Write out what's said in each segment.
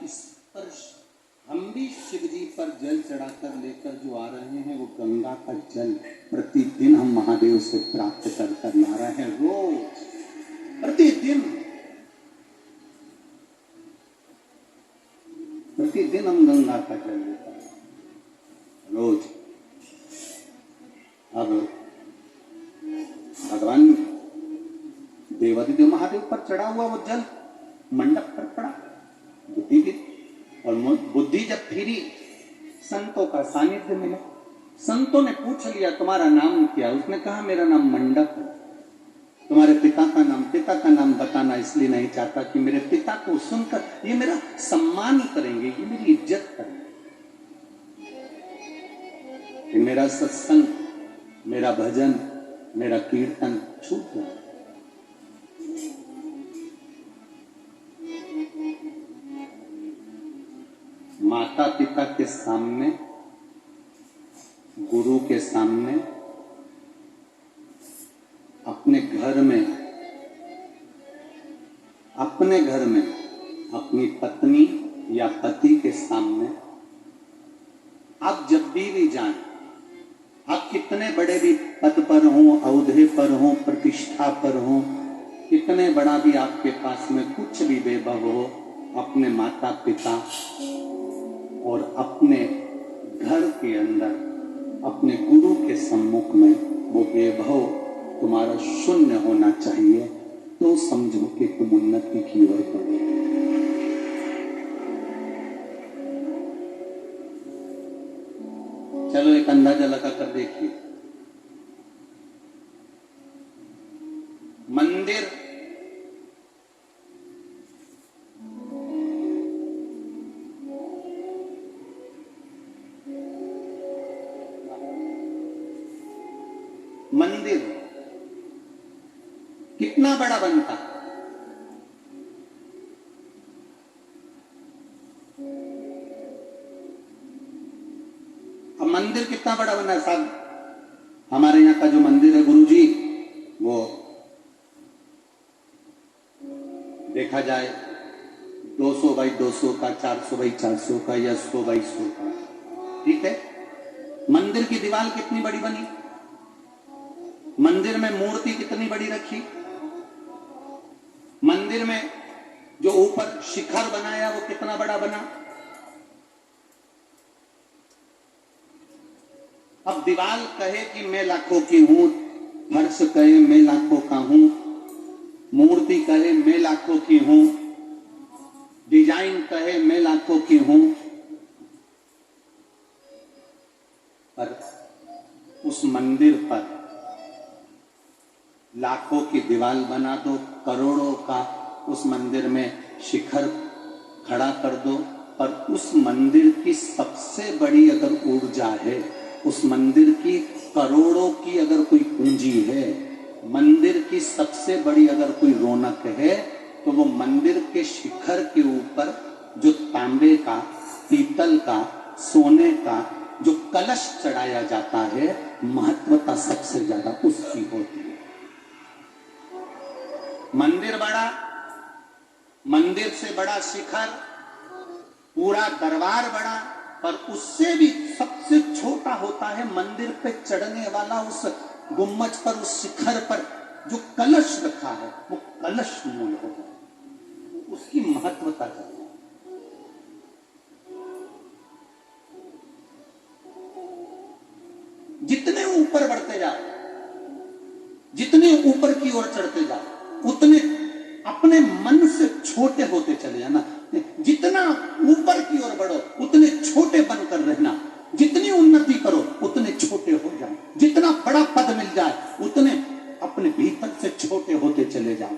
स्पर्श। हम भी शिव जी पर जल चढ़ाकर लेकर जो आ रहे हैं वो गंगा का जल प्रतिदिन हम महादेव से प्राप्त कर ला रहे हैं। रोज प्रतिदिन हम गंगा का जल लेकर रोज। अब भगवान देवादिदेव महादेव पर चढ़ा हुआ वो जल मंडप पर पड़ा, बुद्धि भी, और बुद्धि जब फिरी संतों का सानिध्य मिला। संतों ने पूछ लिया तुम्हारा नाम क्या? उसने कहा मेरा नाम मंडप है। तुम्हारे पिता का नाम बताना इसलिए नहीं चाहता कि मेरे पिता को सुनकर ये मेरा सम्मान करेंगे, ये मेरी इज्जत करेंगे, कि मेरा सत्संग, मेरा भजन, मेरा कीर्तन छूट जाए। माता पिता के सामने, गुरु के सामने, अपने घर में अपनी पत्नी या पति के सामने आप जब भी जाएं, आप कितने बड़े भी पद पर हों, औहदे पर हों, प्रतिष्ठा पर हों, कितने बड़ा भी आपके पास में कुछ भी वैभव हो, अपने माता पिता और अपने घर के अंदर अपने गुरु के सम्मुख में वो वैभव तुम्हारा शून्य होना चाहिए, तो समझो कि तुम उन्नति की ओर बढ़ो। चलो एक अंदाजा लगा कर देखिए। मंदिर कितना बड़ा बनता? अब मंदिर कितना बड़ा बना है साहब? हमारे यहाँ का जो मंदिर है गुरुजी, वो देखा जाए 200 बाई 200 का, 400 बाई 400 का या 100 बाई 100 का, ठीक है। मंदिर की दीवार कितनी बड़ी बनी? मंदिर में मूर्ति कितनी बड़ी रखी? मंदिर में जो ऊपर शिखर बनाया वो कितना बड़ा बना? अब दीवार कहे कि मैं लाखों की हूं, फर्श कहे मैं लाखों का हूं, मूर्ति कहे मैं लाखों की हूं, डिजाइन कहे मैं लाखों की हूं, पर उस मंदिर पर लाखों की दीवार बना दो, करोड़ों का उस मंदिर में शिखर खड़ा कर दो, पर उस मंदिर की सबसे बड़ी अगर ऊर्जा है, उस मंदिर की करोड़ों की अगर कोई पूंजी है, मंदिर की सबसे बड़ी अगर कोई रौनक है, तो वो मंदिर के शिखर के ऊपर जो तांबे का, पीतल का, सोने का जो कलश चढ़ाया जाता है, महत्वता सबसे ज्यादा उसकी होती है। मंदिर बड़ा, मंदिर से बड़ा शिखर, पूरा दरबार बड़ा, पर उससे भी सबसे छोटा होता है मंदिर पे चढ़ने वाला उस गुम्बज पर, उस शिखर पर जो कलश रखा है, वो कलश मूल होता है, उसकी महत्वता है। जितने ऊपर बढ़ते जाओ, जितने ऊपर की ओर चढ़ते जाओ, उतने अपने मन से छोटे होते चले जाना। जितना ऊपर की ओर बढ़ो उतने छोटे बनकर रहना, जितनी उन्नति करो उतने छोटे हो जाओ, जितना बड़ा पद मिल जाए उतने अपने भीतर से छोटे होते चले जाओ।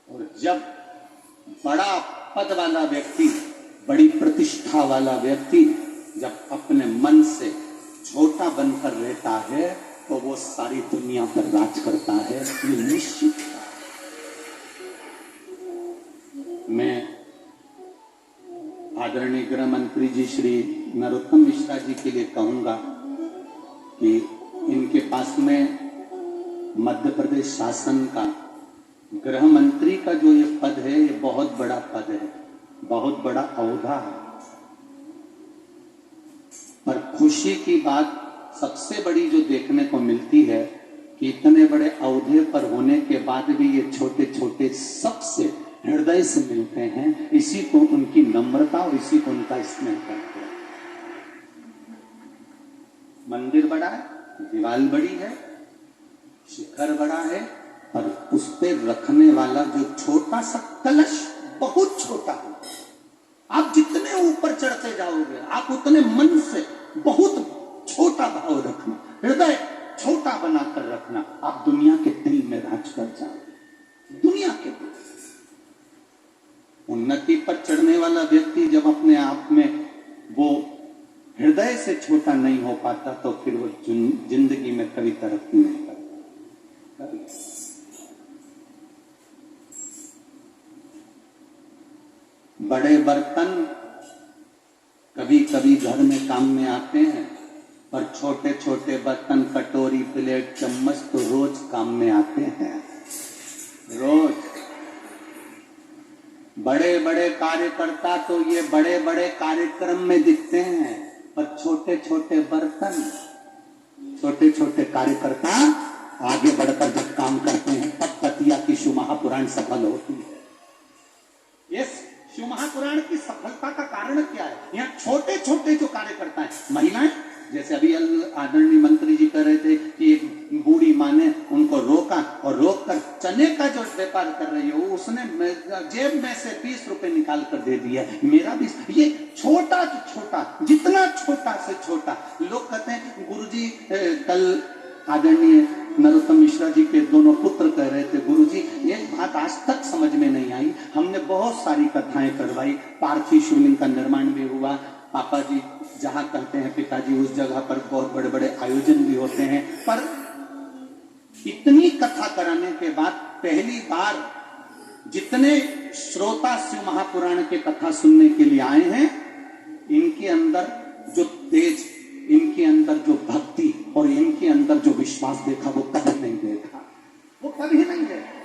और जब बड़ा पद वाला व्यक्ति, बड़ी प्रतिष्ठा वाला व्यक्ति जब अपने मन से छोटा बनकर रहता है, तो वो सारी दुनिया पर राज करता है, ये निश्चित। मैं आदरणीय गृह मंत्री जी श्री नरोत्तम मिश्रा जी के लिए कहूंगा कि इनके पास में मध्य प्रदेश शासन का गृह मंत्री का जो ये पद है, ये बहुत बड़ा पद है। बहुत बड़ा औधा है। पर खुशी की बात सबसे बड़ी जो देखने को मिलती है कि इतने बड़े औहदे पर होने के बाद भी ये छोटे छोटे सबसे हृदय से मिलते हैं। इसी को उनकी नम्रता और इसी को उनका स्नेह करते हैं। मंदिर बड़ा है, दीवार बड़ी है, शिखर बड़ा है, और उस पे रखने वाला जो छोटा सा कलश बहुत छोटा है। आप जितने ऊपर चढ़ते जाओगे आप उतने मन से बहुत छोटा भाव रखना, हृदय छोटा बनाकर रखना। आप दुनिया के दिल में राज कर जाओगे। दुनिया के दिल। उन्नति पर चढ़ने वाला व्यक्ति जब अपने आप में वो हृदय से छोटा नहीं हो पाता तो फिर वो जिंदगी में कभी तरक्की नहीं करता। कभी बड़े बर्तन कभी कभी घर में काम में आते हैं, पर छोटे छोटे बर्तन, कटोरी, प्लेट, चम्मच तो रोज काम में आते हैं। रोज बड़े बड़े कार्यकर्ता तो ये बड़े बड़े कार्यक्रम में दिखते हैं, पर छोटे छोटे बर्तन, छोटे छोटे कार्यकर्ता आगे बढ़कर जब काम करते हैं तब पतिया की शिव महापुराण सफल होती है। यस, शिव महापुराण की सफलता का कारण क्या है? यहाँ छोटे छोटे जो कार्यकर्ता हैं, महिलाएं, जैसे अभी आदरणीय मंत्री जी कह रहे थे कि एक बूढ़ी माँ ने उनको रोका और रोककर चने का जो व्यापार कर रही है उसने जेब में से 20 रुपए निकाल कर दे दिया। मेरा भी ये छोटा से छोटा, जितना छोटा से छोटा। लोग कहते हैं गुरुजी, कल आदरणीय नरोत्तम मिश्रा जी के दोनों पुत्र कह रहे थे, गुरुजी एक बात आज तक समझ में नहीं आई, हमने बहुत सारी कथाएं करवाई, पार्थिव शिवलिंग का निर्माण भी हुआ, पापा जी जहां कहते हैं पिताजी उस जगह पर बहुत बड़े बड़े आयोजन भी होते हैं, पर इतनी कथा कराने के बाद पहली बार जितने श्रोता शिव महापुराण के कथा सुनने के लिए आए हैं, इनके अंदर जो तेज, इनके अंदर जो भक्ति और इनके अंदर जो विश्वास देखा वो कभी नहीं देखा, वो कभी नहीं देखा।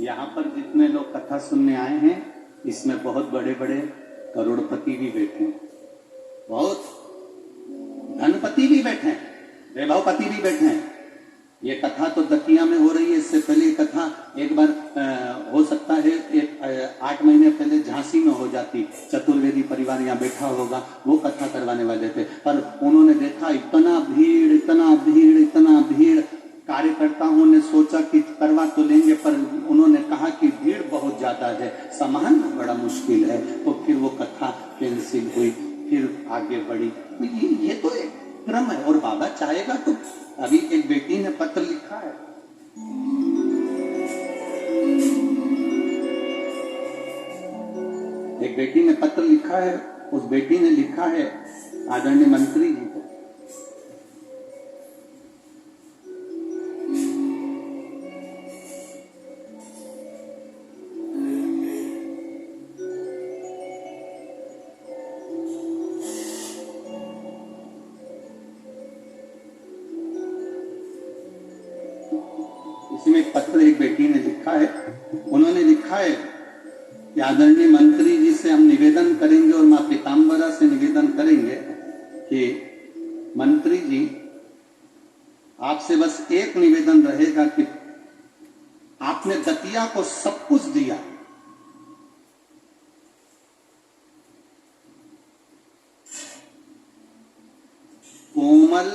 यहाँ पर जितने लोग कथा सुनने आए हैं इसमें बहुत बड़े बड़े करोड़पति भी बैठे हैं, बहुत धनपति भी बैठे हैं, वैभवपति भी बैठे हैं। ये कथा तो दतिया में हो रही है, इससे पहले कथा एक बार हो सकता है 8 महीने पहले झांसी में हो जाती। चतुर्वेदी परिवार यहाँ बैठा होगा, वो कथा करवाने वाले थे, पर उन्होंने देखा इतना भीड़, इतना भीड़, इतना भीड़। कार्यकर्ताओं ने सोचा कि करवा तो लेंगे, पर उन्होंने कहा कि भीड़ बहुत ज्यादा है, संभालना बड़ा मुश्किल है, तो फिर वो कथा कैंसिल हुई, फिर आगे बढ़ी। ये तो एक क्रम है। और बाबा चाहेगा तो अभी एक बेटी ने पत्र लिखा है, एक बेटी ने पत्र लिखा है, उस बेटी ने लिखा है आदरणीय मंत्री जी को, इसमें एक पत्र एक बेटी ने लिखा है, उन्होंने लिखा है कि आदरणीय मंत्री जी से हम निवेदन करेंगे और मां पीताम्बरा से निवेदन करेंगे कि मंत्री जी आपसे बस एक निवेदन रहेगा कि आपने दतिया को सब कुछ दिया, कोमल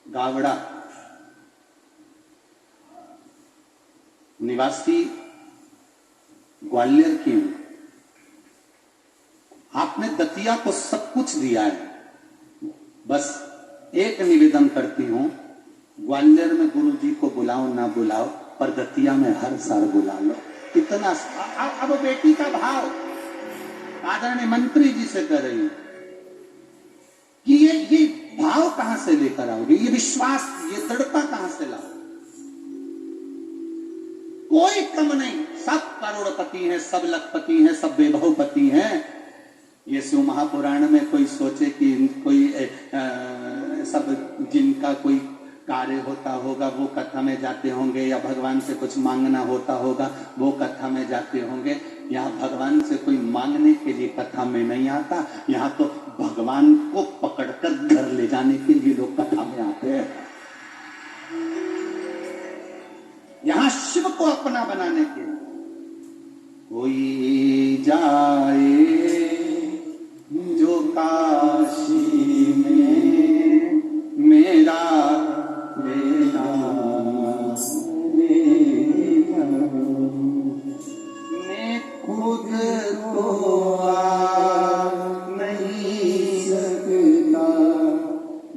गावड़ा निवासी ग्वालियर की हूं, आपने दतिया को सब कुछ दिया है, बस एक निवेदन करती हूं, ग्वालियर में गुरुजी को बुलाओ ना बुलाओ, पर दतिया में हर साल बुला लो। इतना अब बेटी का भाव आदरणीय मंत्री जी से कर रही हूं कि ये भाव कहां से लेकर आओगे, ये विश्वास, ये दृढ़ता कहां से लाओ। कोई कम नहीं, सब करोड़पति हैं, सब लखपति हैं, सब वैभवपति हैं, ये शिव महापुराण में कोई सोचे कि कोई सब जिनका कोई कार्य होता होगा वो कथा में जाते होंगे, या भगवान से कुछ मांगना होता होगा वो कथा में जाते होंगे। यहाँ भगवान से कोई मांगने के लिए कथा में नहीं आता, यहाँ तो भगवान को पकड़कर घर ले जाने के लिए लोग कथा में आते हैं। यहाँ शिव को अपना बनाने के लिए कोई जाए जो काशी में मेरा लेना मैं खुद तो आ नहीं सकता,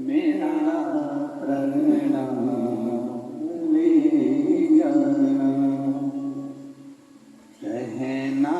मेरा प्रणा ले जाना, रहना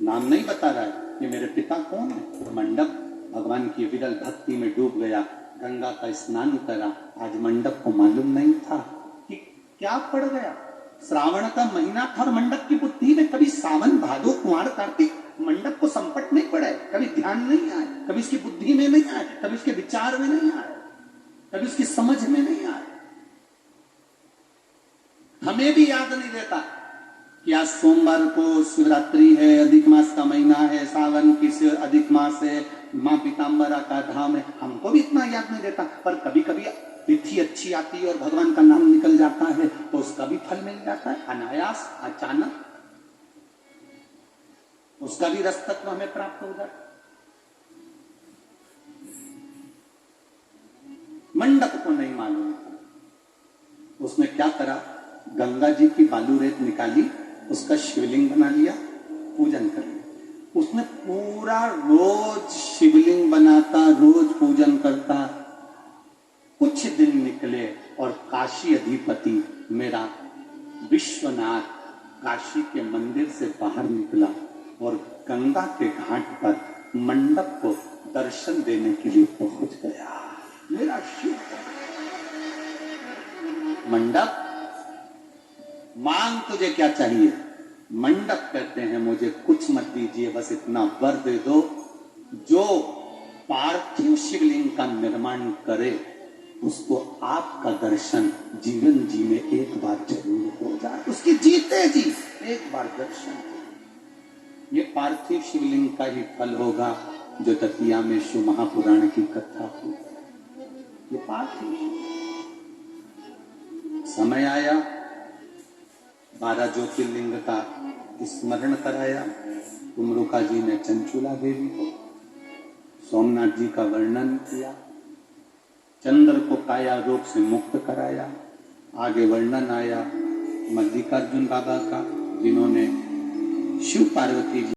नाम नहीं बता रहा है कि मेरे पिता कौन है। मंडप भगवान की विरल भक्ति में डूब गया, गंगा का स्नान करा। आज मंडप को मालूम नहीं था कि क्या पड़ गया। श्रावण का महीना था और मंडप की बुद्धि में कभी सावन भादो कुंवार कार्तिक मंडप को संपट नहीं पड़े, कभी ध्यान नहीं आए, कभी इसकी बुद्धि में नहीं आए, कभी इसके विचार में नहीं आए, कभी इसकी समझ में नहीं आए। हमें भी याद नहीं रहता कि आज सोमवार को शिवरात्रि है, अधिक मास का महीना है, सावन की अधिक मास है, माँ पीताम्बरा का धाम है। हमको भी इतना याद नहीं रहता, पर कभी कभी तिथि अच्छी आती है और भगवान का नाम निकल जाता है तो उसका भी फल मिल जाता है, अनायास अचानक उसका भी रस तत्व हमें प्राप्त हो जाता है। मंडप को नहीं मालूम था, उसने क्या करा, गंगा जी की बालू रेत निकाली, उसका शिवलिंग बना लिया, पूजन कर लिया। उसने पूरा रोज शिवलिंग बनाता, रोज पूजन करता। कुछ दिन निकले और काशी अधिपति मेरा विश्वनाथ काशी के मंदिर से बाहर निकला और गंगा के घाट पर मंडप को दर्शन देने के लिए पहुंच गया। मेरा शिव मंडप, मांग तुझे क्या चाहिए। मंडप कहते हैं मुझे कुछ मत दीजिए, बस इतना वर दे दो, जो पार्थिव शिवलिंग का निर्माण करे उसको आपका दर्शन जीवन जी में एक बार जरूर हो जाए, उसकी जीते जी एक बार दर्शन। ये पार्थिव शिवलिंग का ही फल होगा जो दतिया में शिव महापुराण की कथा हुई। ये पार्थिव समय आया, 12 ज्योतिर्लिंग का स्मरण कराया। कुमरुका जी ने चंचुला देवी को, सोमनाथ जी का वर्णन किया, चंद्र को काया रोग से मुक्त कराया। आगे वर्णन आया मल्लिकार्जुन बाबा का, जिन्होंने शिव पार्वती जी